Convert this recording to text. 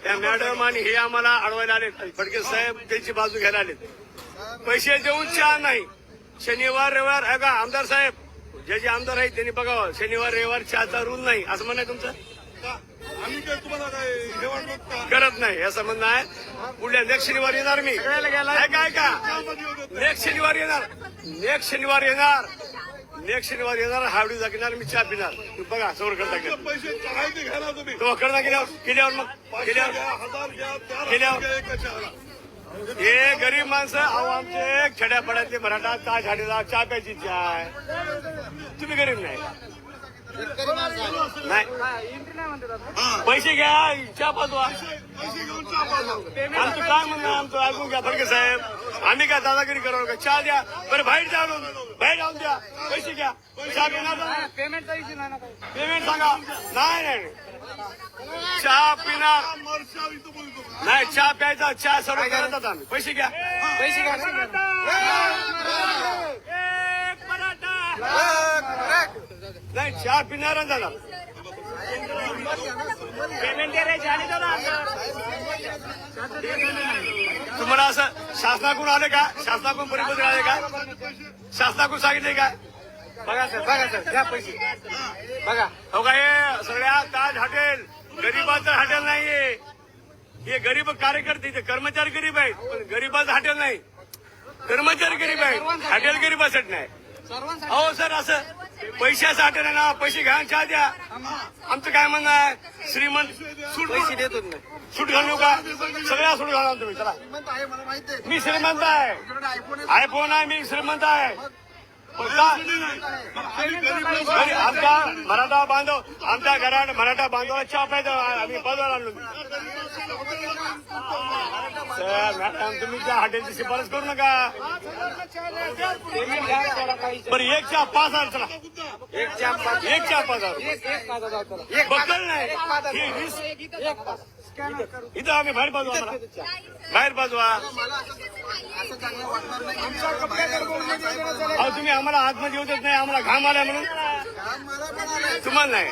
त्या मॅडम आणि हे आम्हाला अडवायला आले. फडके साहेब त्यांची बाजू घ्यायला आले. पैसे देऊन चहा नाही. शनिवार रविवार का आमदार साहेब जे आमदार आहेत त्यांनी बघावं. शनिवार रविवार चहाचा रूल नाही असं म्हणणं आहे तुमचं. आम्ही काय तुम्हाला काय हे वाटत का? करत नाही असं म्हणणं आहे. पुढल्या नेक्स्ट शनिवार येणार मी काय का नेक्स्ट शनिवार येणार. नेक्स्ट शनिवार येणार हावडी जागणार मी चहा पिणार. बघा समोर करता गेलं पैसे आहे ते घ्या ना तुम्ही. तो करता केल्यावर मग केल्यावर हे गरीब माणसं अहो आमचे खेड्यापाड्यातले मराठा चहा झाडीला चहा प्यायची इच्छा आहे. तुम्ही गरीब नाही पैसे घ्या चहा पाजवा. आमचं काय म्हणणं आमचं ऐकून घ्या फडके साहेब. आम्ही काय दादागिरी करणार का. चहा द्या बरं बाहेर जाऊन द्या पैसे घ्या. चहा घेणार पेमेंट सांगा. नाही चहा पिणार नाही. चहा प्यायचा चहा सर्व करतात आम्ही. पैसे घ्या नाही चहा पिणार जाणार. तुम्हाला असं शासनाकडून आले का. शासनाकडून परिपत्र आले का. शासनाकडून सांगितले का. बघा सर घ्या पैसे बघा. हो का हे सगळ्या ताज हॉटेल गरीबाचं हॉटेल नाहीये. हे गरीब कार्यकर्ते ते कर्मचारी गरीब आहेत पण गरीबाचं हॉटेल नाही. कर्मचारी गरीब आहेत हॉटेल गरीबासाठी नाही. हो सर असं पैशाचं हॉटेल आहे ना. पैसे घ्या चहा द्या. आमचं काय म्हणणं आहे श्रीमंत सूट पैसे देतो सूट घालू का. सगळ्या सूट घाला तुम्ही. चला मी श्रीमंत आहे. आयफोन आहे मी श्रीमंत आहे. आमचा मराठा बांधव आमच्या घरात मराठा बांधवाला चहा प्यायचा आम्ही बाजूला आणलो. मॅडम तुम्ही त्या हॉटेलची शिफारस करू नका. बरं एक चहा 5,000 चला. एक चहा 5,000 बघल नाही. इथं आम्ही बाहेर बाजू बाहेर बाजूवा. अहो तुम्ही आम्हाला आतमध्ये येऊ देत नाही. आम्हाला घाम आला म्हणून तुम्हाला नाही.